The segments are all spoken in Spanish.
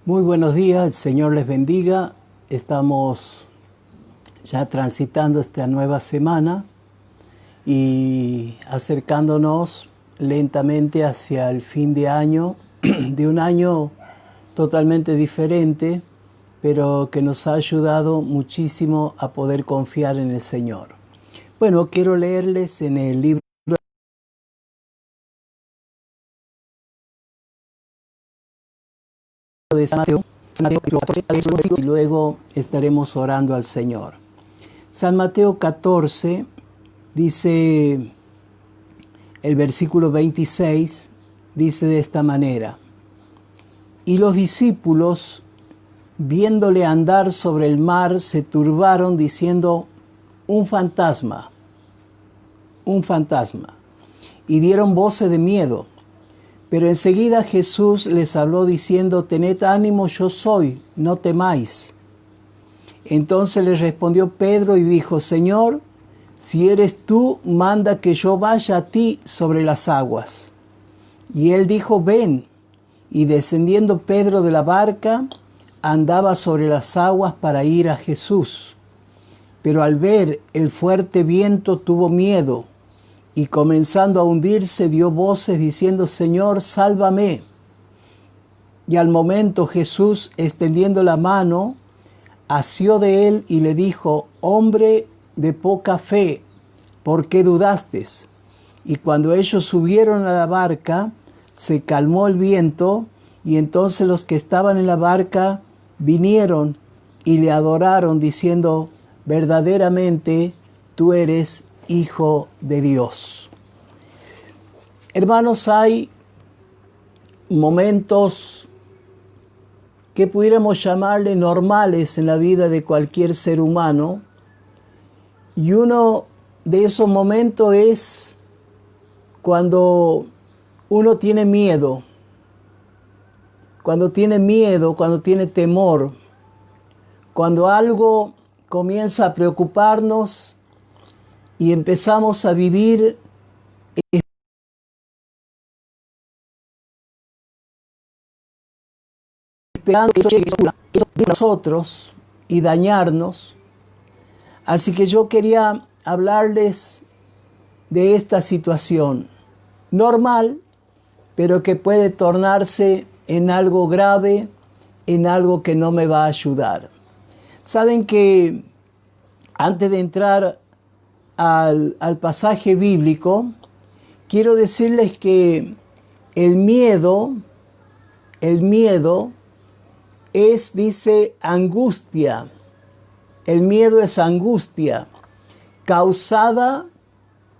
Muy buenos días, el Señor les bendiga. Estamos ya transitando esta nueva semana y acercándonos lentamente hacia el fin de año, de un año totalmente diferente, pero que nos ha ayudado muchísimo a poder confiar en el Señor. Bueno, quiero leerles en el libro de San Mateo, y luego estaremos orando al Señor. San Mateo 14 dice, el versículo 26, dice de esta manera: y los discípulos, viéndole andar sobre el mar, se turbaron diciendo: un fantasma, y dieron voces de miedo. Pero enseguida Jesús les habló diciendo: tened ánimo, yo soy, no temáis. Entonces les respondió Pedro y dijo: Señor, si eres tú, manda que yo vaya a ti sobre las aguas. Y él dijo: ven. Y descendiendo Pedro de la barca, andaba sobre las aguas para ir a Jesús. Pero al ver el fuerte viento tuvo miedo, y comenzando a hundirse dio voces diciendo: Señor, sálvame. Y al momento Jesús, extendiendo la mano, asió de él y le dijo: hombre de poca fe, ¿por qué dudaste? Y cuando ellos subieron a la barca, se calmó el viento, y entonces los que estaban en la barca vinieron y le adoraron diciendo: verdaderamente tú eres Hijo de Dios. Hermanos, hay momentos que pudiéramos llamarle normales en la vida de cualquier ser humano, y uno de esos momentos es cuando uno tiene miedo, cuando tiene temor, cuando algo comienza a preocuparnos y empezamos a vivir esperando que eso llegue a nosotros y dañarnos. Así que yo quería hablarles de esta situación normal, pero que puede tornarse en algo grave, en algo que no me va a ayudar. Saben que antes de entrar al pasaje bíblico, quiero decirles que el miedo es, dice, angustia. El miedo es angustia causada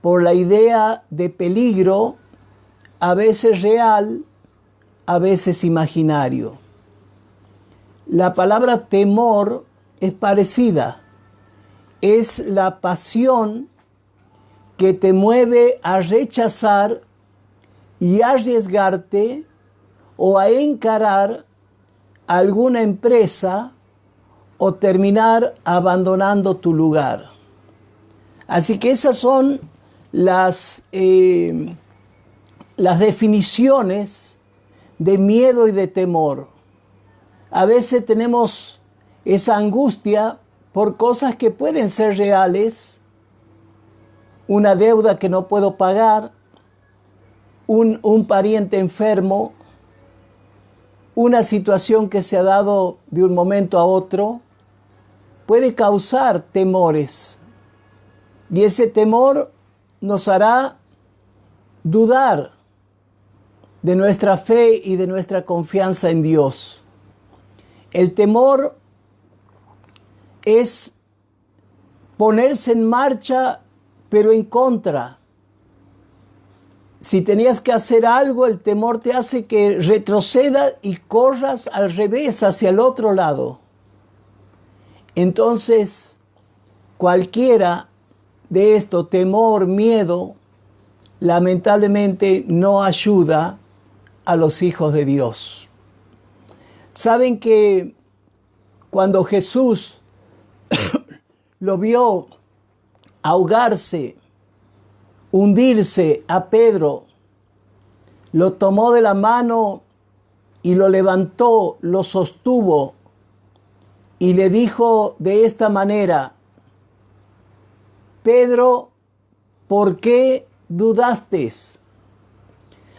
por la idea de peligro, a veces real, a veces imaginario. La palabra temor es parecida. Es la pasión que te mueve a rechazar y arriesgarte o a encarar alguna empresa o terminar abandonando tu lugar. Así que esas son las definiciones de miedo y de temor. A veces tenemos esa angustia por cosas que pueden ser reales, una deuda que no puedo pagar, un pariente enfermo, una situación que se ha dado de un momento a otro, puede causar temores. Y ese temor nos hará dudar de nuestra fe y de nuestra confianza en Dios. El temor es ponerse en marcha, pero en contra. Si tenías que hacer algo, el temor te hace que retrocedas y corras al revés, hacia el otro lado. Entonces, cualquiera de esto, temor, miedo, lamentablemente no ayuda a los hijos de Dios. Saben que cuando Jesús lo vio ahogarse, hundirse a Pedro, lo tomó de la mano y lo levantó, lo sostuvo y le dijo de esta manera: Pedro, ¿por qué dudaste?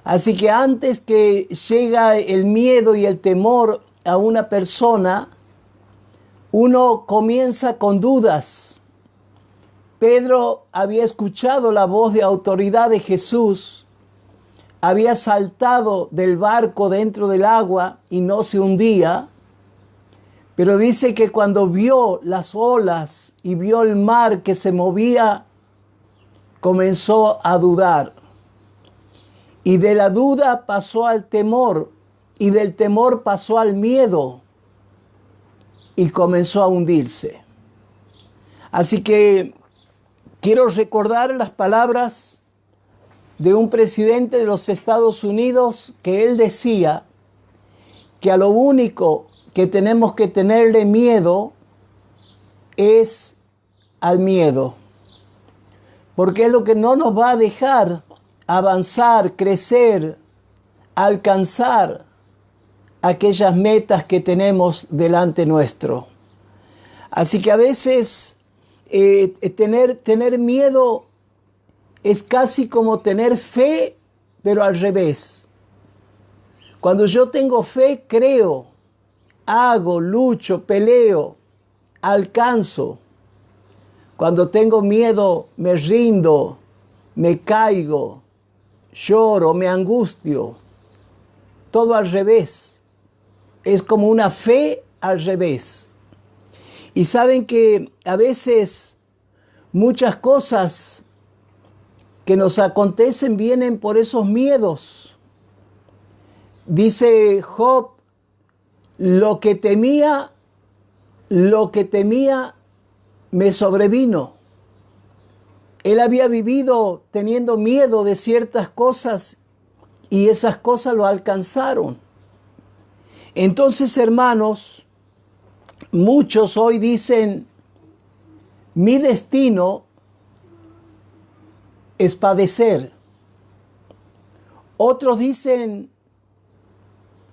Así que antes que llega el miedo y el temor a una persona, uno comienza con dudas. Pedro había escuchado la voz de autoridad de Jesús, había saltado del barco dentro del agua y no se hundía, pero dice que cuando vio las olas y vio el mar que se movía, comenzó a dudar. Y de la duda pasó al temor, y del temor pasó al miedo, y comenzó a hundirse. Así que quiero recordar las palabras de un presidente de los Estados Unidos, que él decía que a lo único que tenemos que tenerle miedo es al miedo, porque es lo que no nos va a dejar avanzar, crecer, alcanzar aquellas metas que tenemos delante nuestro. Así que a veces tener miedo es casi como tener fe, pero al revés. Cuando yo tengo fe, creo, hago, lucho, peleo, alcanzo. Cuando tengo miedo, me rindo, me caigo, lloro, me angustio. Todo al revés. Es como una fe al revés. Y saben que a veces muchas cosas que nos acontecen vienen por esos miedos. Dice Job: lo que temía me sobrevino. Él había vivido teniendo miedo de ciertas cosas y esas cosas lo alcanzaron. Entonces, hermanos, muchos hoy dicen: mi destino es padecer. Otros dicen: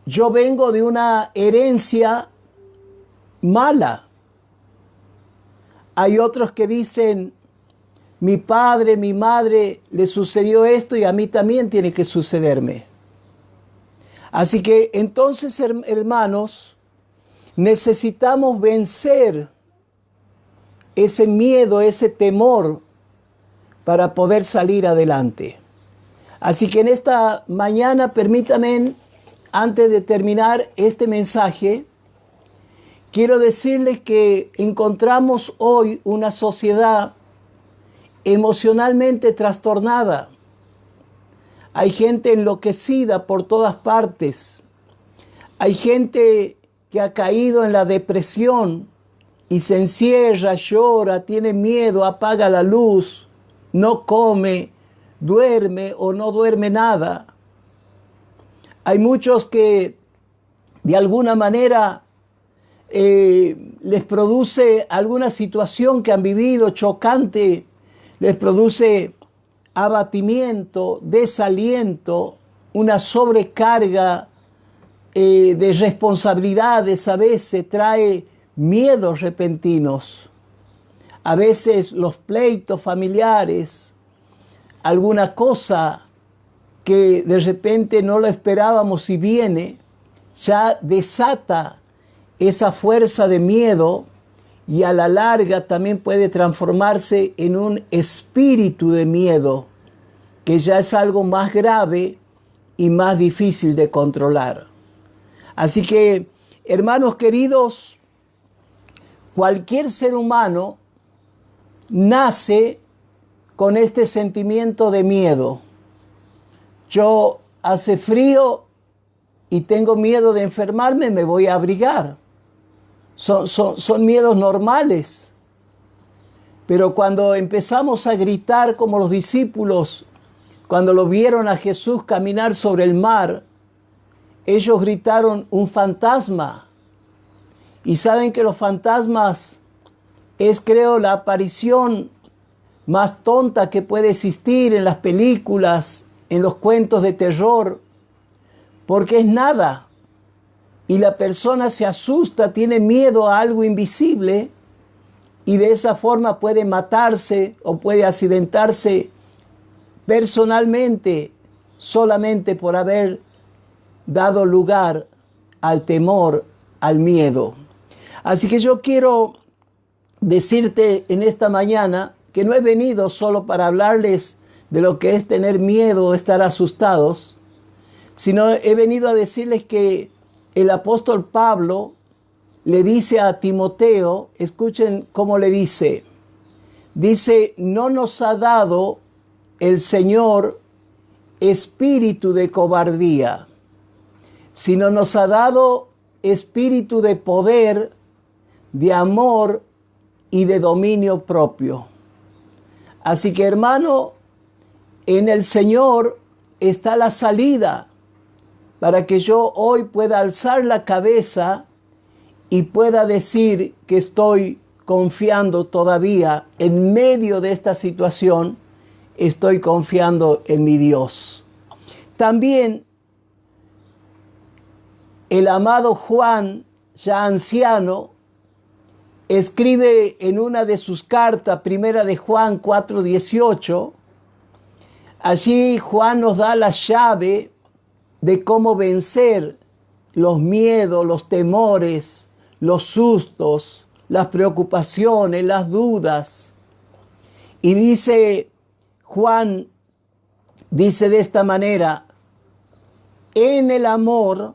yo vengo de una herencia mala. Hay otros que dicen: mi padre, mi madre le sucedió esto y a mí también tiene que sucederme. Así que entonces, hermanos, necesitamos vencer ese miedo, ese temor, para poder salir adelante. Así que en esta mañana, permítanme, antes de terminar este mensaje, quiero decirles que encontramos hoy una sociedad emocionalmente trastornada. Hay gente enloquecida por todas partes. Hay gente que ha caído en la depresión y se encierra, llora, tiene miedo, apaga la luz, no come, duerme o no duerme nada. Hay muchos que de alguna manera les produce alguna situación que han vivido chocante, les produce abatimiento, desaliento, una sobrecarga de responsabilidades, a veces trae miedos repentinos, a veces los pleitos familiares, alguna cosa que de repente no lo esperábamos y viene, ya desata esa fuerza de miedo y a la larga también puede transformarse en un espíritu de miedo, que ya es algo más grave y más difícil de controlar. Así que, hermanos queridos, cualquier ser humano nace con este sentimiento de miedo. Yo hace frío y tengo miedo de enfermarme, me voy a abrigar. Son miedos normales. Pero cuando empezamos a gritar como los discípulos, cuando lo vieron a Jesús caminar sobre el mar, ellos gritaron: un fantasma. Y saben que los fantasmas es, creo, la aparición más tonta que puede existir en las películas, en los cuentos de terror, porque es nada. y la persona se asusta, tiene miedo a algo invisible y de esa forma puede matarse o puede accidentarse personalmente solamente por haber dado lugar al temor, al miedo. Así que yo quiero decirte en esta mañana que no he venido solo para hablarles de lo que es tener miedo o estar asustados, sino he venido a decirles que el apóstol Pablo le dice a Timoteo, escuchen cómo le dice, no nos ha dado el Señor espíritu de cobardía, sino nos ha dado espíritu de poder, de amor y de dominio propio. Así que, hermano, en el Señor está la salida para que yo hoy pueda alzar la cabeza y pueda decir que estoy confiando todavía en medio de esta situación, estoy confiando en mi Dios. También el amado Juan, ya anciano, escribe en una de sus cartas, primera de Juan 4:18, allí Juan nos da la llave de cómo vencer los miedos, los temores, los sustos, las preocupaciones, las dudas. Y dice Juan, dice de esta manera, en el amor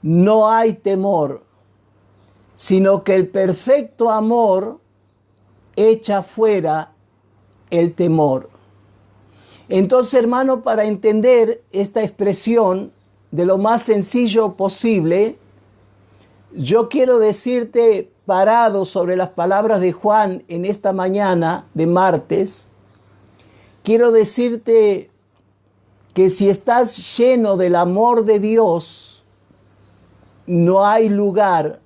no hay temor, sino que el perfecto amor echa fuera el temor. Entonces, hermano, para entender esta expresión de lo más sencillo posible, yo quiero decirte, parado sobre las palabras de Juan en esta mañana de martes, quiero decirte que si estás lleno del amor de Dios, no hay lugar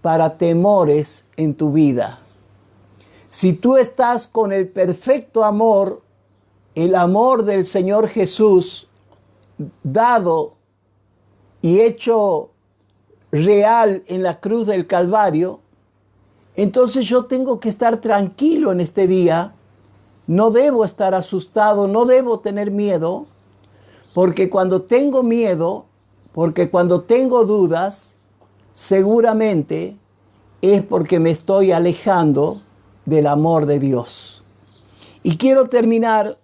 para temores en tu vida. Si tú estás con el perfecto amor, el amor del Señor Jesús, dado y hecho real en la cruz del Calvario, entonces yo tengo que estar tranquilo en este día. No debo estar asustado, no debo tener miedo, porque cuando tengo miedo, porque cuando tengo dudas, seguramente es porque me estoy alejando del amor de Dios. Y quiero terminar,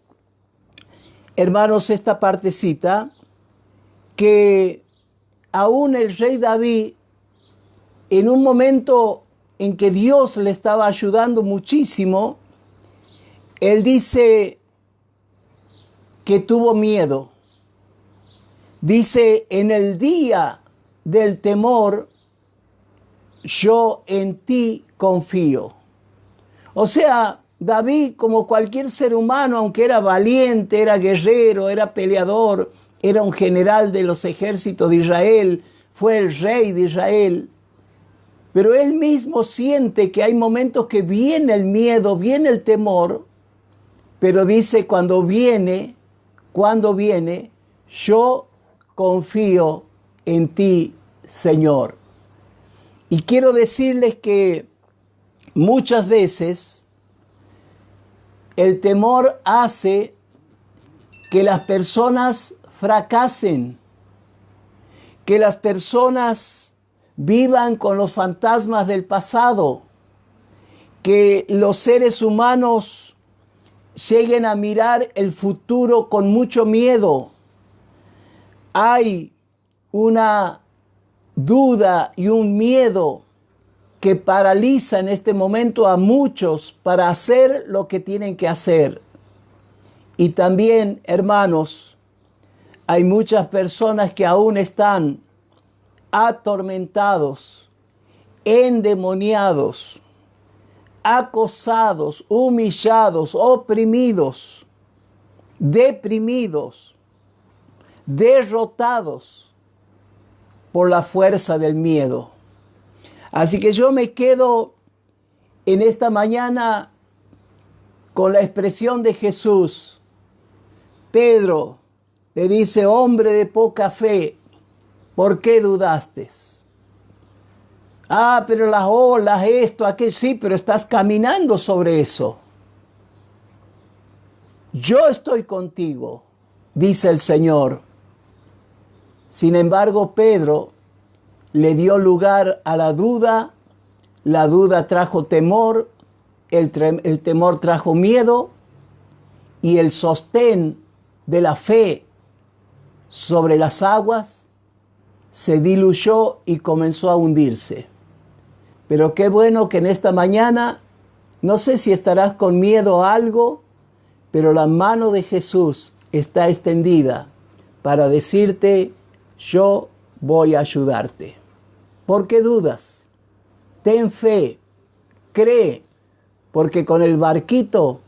hermanos, esta partecita, que aún el rey David, en un momento en que Dios le estaba ayudando muchísimo, él dice que tuvo miedo. Dice, en el día del temor, yo en ti confío. O sea, David, como cualquier ser humano, aunque era valiente, era guerrero, era peleador, era un general de los ejércitos de Israel, fue el rey de Israel, pero él mismo siente que hay momentos que viene el miedo, viene el temor, pero dice, cuando viene, yo confío en ti, Señor. Y quiero decirles que muchas veces el temor hace que las personas fracasen, que las personas vivan con los fantasmas del pasado, que los seres humanos lleguen a mirar el futuro con mucho miedo. Hay una duda y un miedo que paraliza en este momento a muchos para hacer lo que tienen que hacer. Y también, hermanos, hay muchas personas que aún están atormentados, endemoniados, acosados, humillados, oprimidos, deprimidos, derrotados por la fuerza del miedo. Así que yo me quedo en esta mañana con la expresión de Jesús. Pedro le dice, hombre de poca fe, ¿por qué dudaste? Ah, pero las olas, esto, aquello, sí, pero estás caminando sobre eso. Yo estoy contigo, dice el Señor. Sin embargo, Pedro le dio lugar a la duda trajo temor, el temor trajo miedo, y el sostén de la fe sobre las aguas se diluyó y comenzó a hundirse. Pero qué bueno que en esta mañana, no sé si estarás con miedo a algo, pero la mano de Jesús está extendida para decirte, yo voy a ayudarte. ¿Por qué dudas? Ten fe, cree, porque con el barquito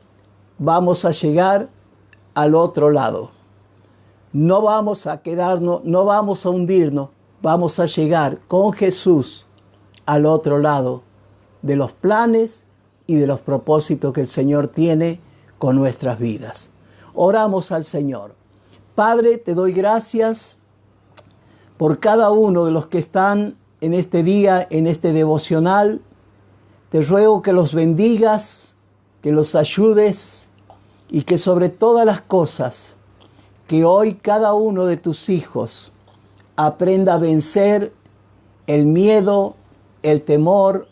vamos a llegar al otro lado. No vamos a quedarnos, no vamos a hundirnos, vamos a llegar con Jesús al otro lado de los planes y de los propósitos que el Señor tiene con nuestras vidas. Oramos al Señor. Padre, te doy gracias por cada uno de los que están en este día, en este devocional. Te ruego que los bendigas, que los ayudes y que sobre todas las cosas, que hoy cada uno de tus hijos aprenda a vencer el miedo, el temor,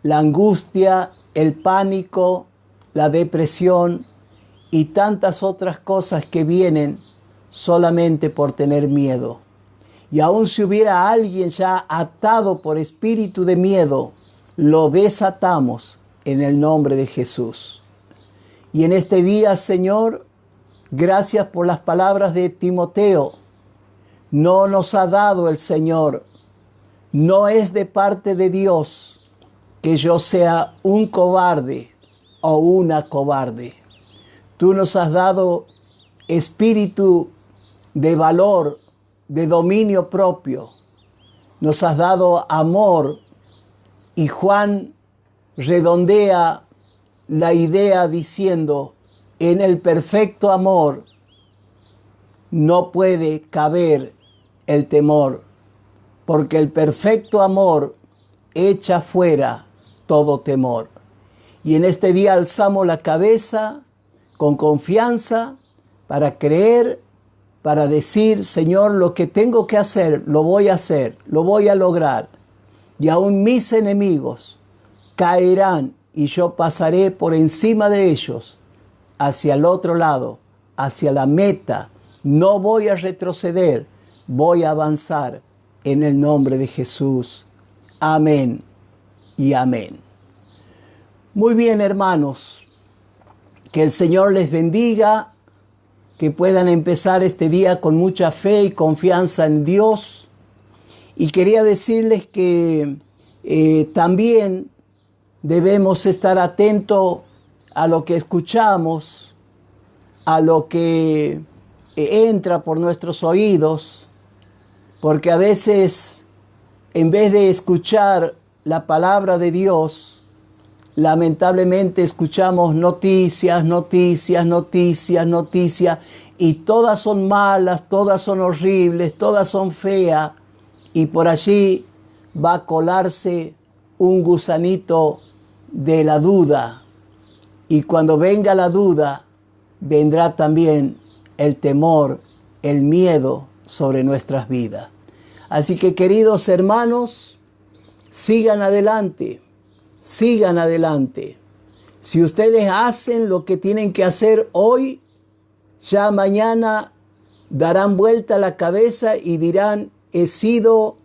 la angustia, el pánico, la depresión y tantas otras cosas que vienen solamente por tener miedo. Y aun si hubiera alguien ya atado por espíritu de miedo, lo desatamos en el nombre de Jesús. Y en este día, Señor, gracias por las palabras de Timoteo. No nos ha dado el Señor, no es de parte de Dios que yo sea un cobarde o una cobarde. Tú nos has dado espíritu de valor, de dominio propio. Nos has dado amor. Y Juan redondea la idea diciendo, en el perfecto amor no puede caber el temor, porque el perfecto amor echa fuera todo temor. Y en este día alzamos la cabeza con confianza para creer, para decir, Señor, lo que tengo que hacer, lo voy a hacer, lo voy a lograr. Y aún mis enemigos caerán y yo pasaré por encima de ellos hacia el otro lado, hacia la meta. No voy a retroceder, voy a avanzar en el nombre de Jesús. Amén y amén. Muy bien, hermanos, que el Señor les bendiga, que puedan empezar este día con mucha fe y confianza en Dios. Y quería decirles que también debemos estar atentos a lo que escuchamos, a lo que entra por nuestros oídos, porque a veces, en vez de escuchar la palabra de Dios, lamentablemente escuchamos noticias, y todas son malas, todas son horribles, todas son feas, y por allí va a colarse un gusanito de la duda. Y cuando venga la duda, vendrá también el temor, el miedo sobre nuestras vidas. Así que, queridos hermanos, sigan adelante, sigan adelante. Si ustedes hacen lo que tienen que hacer hoy, ya mañana darán vuelta a la cabeza y dirán, he sido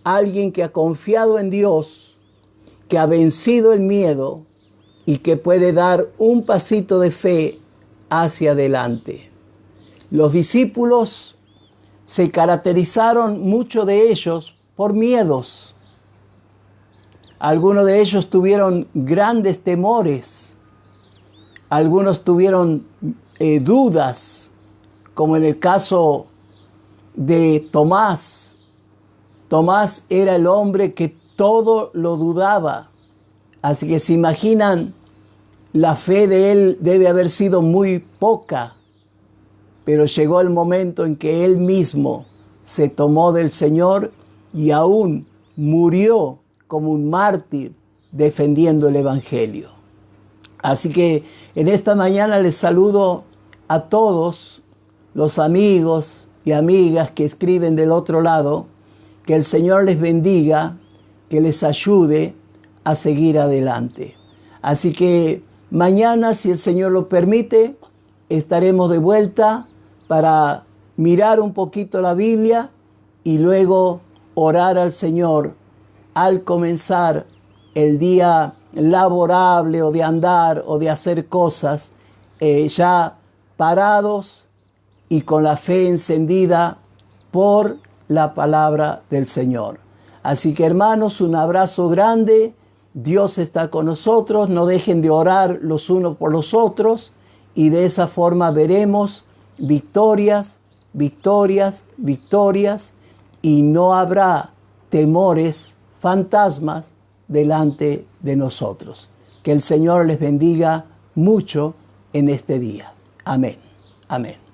alguien que ha confiado en Dios, que ha vencido el miedo y que puede dar un pasito de fe hacia adelante. Los discípulos se caracterizaron, muchos de ellos, por miedos. Algunos de ellos tuvieron grandes temores. Algunos tuvieron dudas, como en el caso de Tomás. Tomás era el hombre que todo lo dudaba. Así que se imaginan, la fe de él debe haber sido muy poca. pero llegó el momento en que Él mismo se tomó del Señor y aún murió como un mártir defendiendo el Evangelio. Así que en esta mañana les saludo a todos los amigos y amigas que escriben del otro lado. Que el Señor les bendiga, que les ayude a seguir adelante. Así que mañana, si el Señor lo permite, estaremos de vuelta para mirar un poquito la Biblia y luego orar al Señor al comenzar el día laborable o de andar o de hacer cosas, ya parados y con la fe encendida por la palabra del Señor. Así que hermanos, un abrazo grande. Dios está con nosotros. No dejen de orar los unos por los otros y de esa forma veremos victorias, victorias, victorias y no habrá temores, fantasmas delante de nosotros. Que el Señor les bendiga mucho en este día. Amén. Amén.